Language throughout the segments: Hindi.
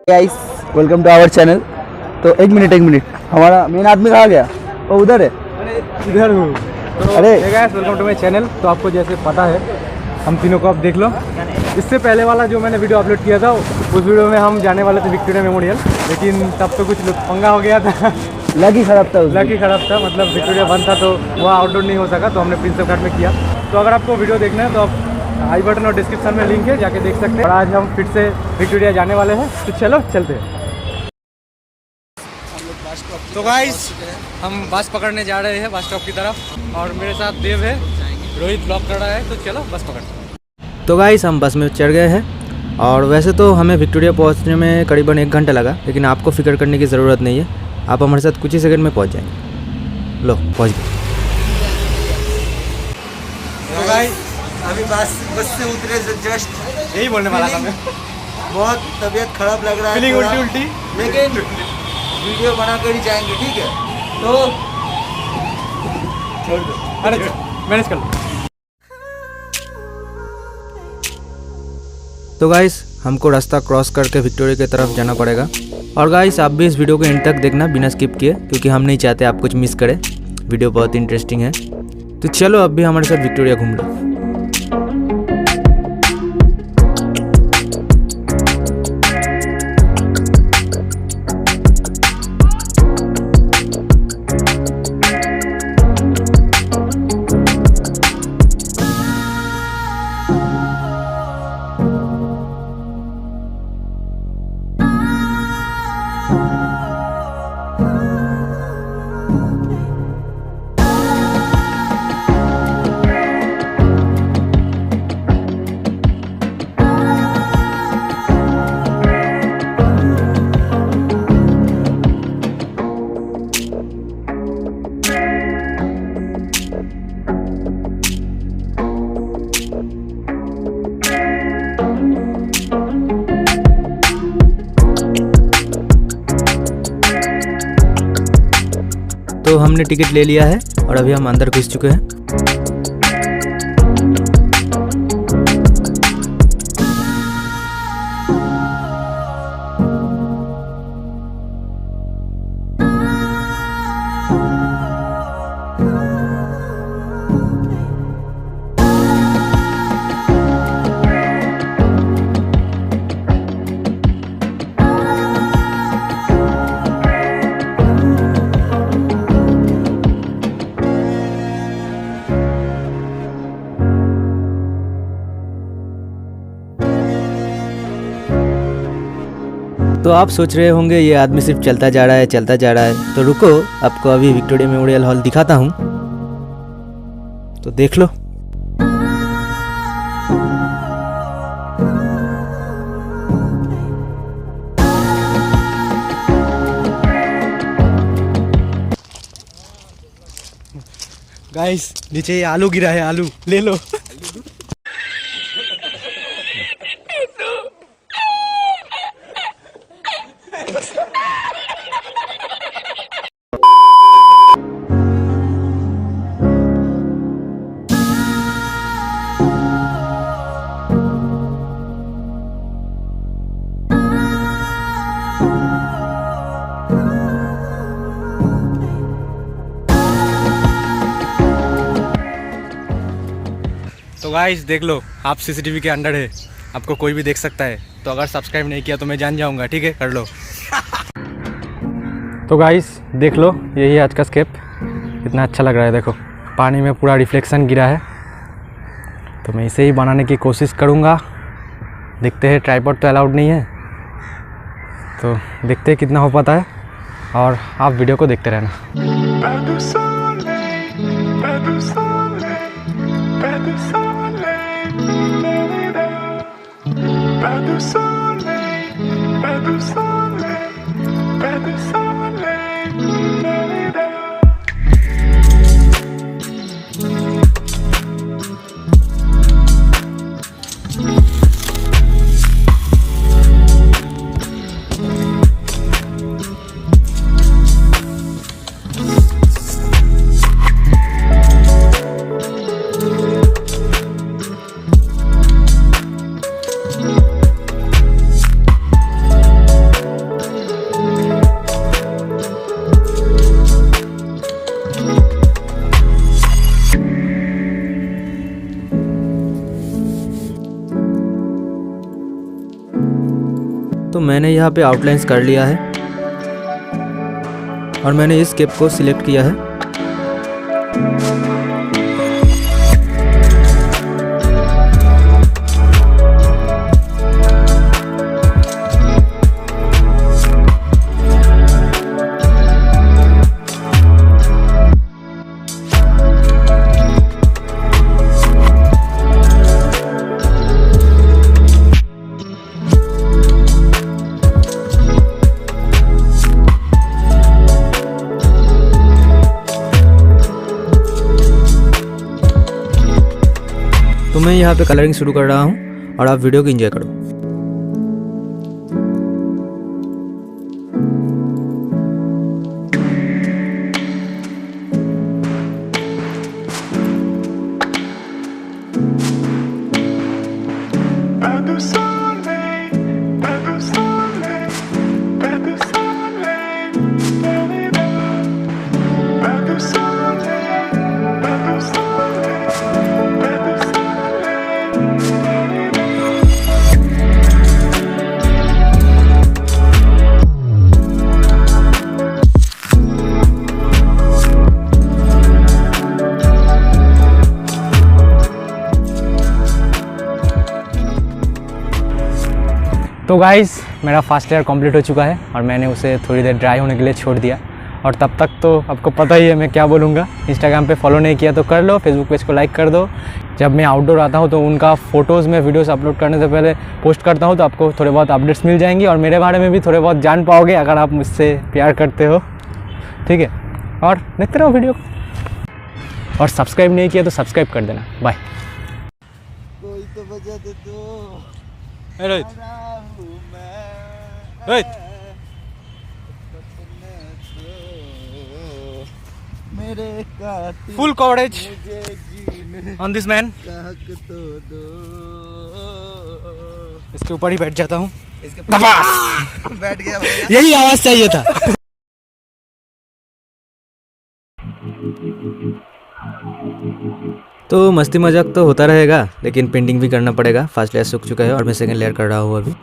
Guys welcome to our channel. तो एक मिनट हमारा मेन आदमी कहाँ गया? वो उधर है। इधर हूँ। तो अरे guys welcome to my channel. तो आपको जैसे पता है, हम तीनों को आप देख लो, इससे पहले वाला जो मैंने वीडियो अपलोड किया था उस वीडियो में हम जाने वाले थे विक्टोरिया मेमोरियल, लेकिन तब तो कुछ पंगा हो गया था। लकी खराब था मतलब विक्टोरिया बंद था तो वहाँ आउटडोर नहीं हो सका, तो हमने प्रिंसेप घाट में किया। तो अगर आपको वीडियो देखना है तो आप आई बटन और डिस्क्रिप्शन में लिंक है, जाके देख सकते हैं। और आज हम फिर से विक्टोरिया जाने वाले हैं, तो चलो चलते हैं। तो गाइस हम बस पकड़ने जा रहे हैं बस स्टॉप की तरफ, और मेरे साथ देव है, रोहित ब्लॉग कर रहा है, तो चलो बस पकड़ते हैं। तो गाइस हम बस में चढ़ गए हैं, और वैसे तो हमें विक्टोरिया पहुंचने में करीबन 1 घंटा लगा, लेकिन आपको फिक्र करने की ज़रूरत नहीं है, आप हमारे साथ कुछ ही सेकंड में पहुंच जाएंगे। लो पहुंच गए। तो गाइस अभी बस से उतरे जस्ट, यही बोलने वाला था मैं। बहुत तबीयत खराब लग रहा है, फीलिंग थोड़ा, उल्टी लेकिन वीडियो बना कर ही जाएंगे, ठीक है? तो छोड़ दो, अरे मैनेज कर लो। तो गाइस हमको रास्ता क्रॉस करके विक्टोरिया की तरफ जाना पड़ेगा, और गाइस आप भी इस वीडियो को एंड तक देखना बिना स्किप किए, क्योंकि हम नहीं चाहते आप कुछ मिस करें। वीडियो बहुत इंटरेस्टिंग है। तो चलो अब भी हमारे साथ विक्टोरिया घूम लो। तो हमने टिकट ले लिया है, और अभी हम अंदर घुस चुके हैं। तो आप सोच रहे होंगे ये आदमी सिर्फ चलता जा रहा है, तो रुको, आपको अभी विक्टोरिया मेमोरियल हॉल दिखाता हूँ, तो देख लो। गाइस नीचे ये आलू गिरा है, आलू ले लो। तो गाइस देख लो, आप सीसीटीवी के अंडर है, आपको कोई भी देख सकता है। तो अगर सब्सक्राइब नहीं किया तो मैं जान जाऊंगा, ठीक है? कर लो। तो गाइस देख लो, यही आज का स्केप। कितना अच्छा लग रहा है, देखो पानी में पूरा रिफ्लेक्शन गिरा है। तो मैं इसे ही बनाने की कोशिश करूंगा। देखते हैं, ट्राइपॉड तो अलाउड नहीं है, तो देखते हैं कितना हो पाता है, और आप वीडियो को देखते रहना। मैंने यहाँ पे आउटलाइंस कर लिया है और मैंने इस केप को सिलेक्ट किया है। तो मैं यहाँ पे कलरिंग शुरू कर रहा हूँ और आप वीडियो को एंजॉय करो। तो गाइस मेरा फर्स्ट लेयर कंप्लीट हो चुका है और मैंने उसे थोड़ी देर ड्राई होने के लिए छोड़ दिया। और तब तक तो आपको पता ही है मैं क्या बोलूँगा। इंस्टाग्राम पे फॉलो नहीं किया तो कर लो, फेसबुक पेज को लाइक कर दो। जब मैं आउटडोर आता हूँ तो उनका फ़ोटोज़ में वीडियोस अपलोड करने से पहले पोस्ट करता हूँ, तो आपको थोड़े बहुत अपडेट्स मिल जाएंगी और मेरे बारे में भी थोड़े बहुत जान पाओगे अगर आप मुझसे प्यार करते हो, ठीक है। और देखते रहो वीडियो और सब्सक्राइब नहीं किया तो सब्सक्राइब कर देना। बाय। कोई तो बजा दे तो मेरे कातिल फुल कवरेज मुझे जीने ऑन दिस मैन। का हक तो दो। इसके ऊपर ही बैठ जाता हूँ। बैठ गया भैया। यही आवाज़ चाहिए था। तो मस्ती मजाक तो होता रहेगा, लेकिन पेंटिंग भी करना पड़ेगा। फर्स्ट लेयर सूख चुका है और मैं सेकंड लेयर कर रहा हूँ अभी।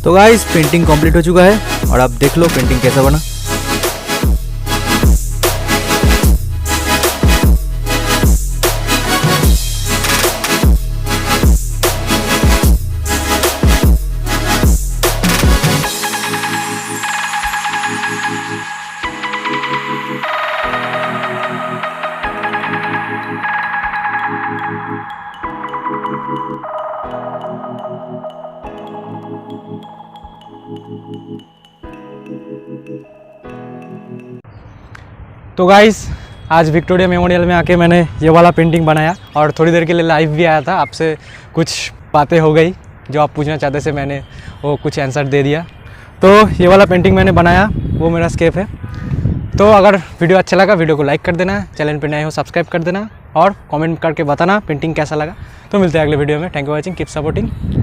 तो गाइस पेंटिंग कंप्लीट हो चुका है और आप देख लो पेंटिंग कैसा बना। तो गाइस आज विक्टोरिया मेमोरियल में आके मैंने ये वाला पेंटिंग बनाया और थोड़ी देर के लिए लाइव भी आया था। आपसे कुछ बातें हो गई जो आप पूछना चाहते थे, मैंने वो कुछ आंसर दे दिया। तो ये वाला पेंटिंग मैंने बनाया, वो मेरा स्केप है। तो अगर वीडियो अच्छा लगा वीडियो को लाइक कर देना, चैनल पे नए हो सब्सक्राइब कर देना और कमेंट करके बताना पेंटिंग कैसा लगा। तो मिलते हैं अगले वीडियो में। Thank you watching, keep supporting.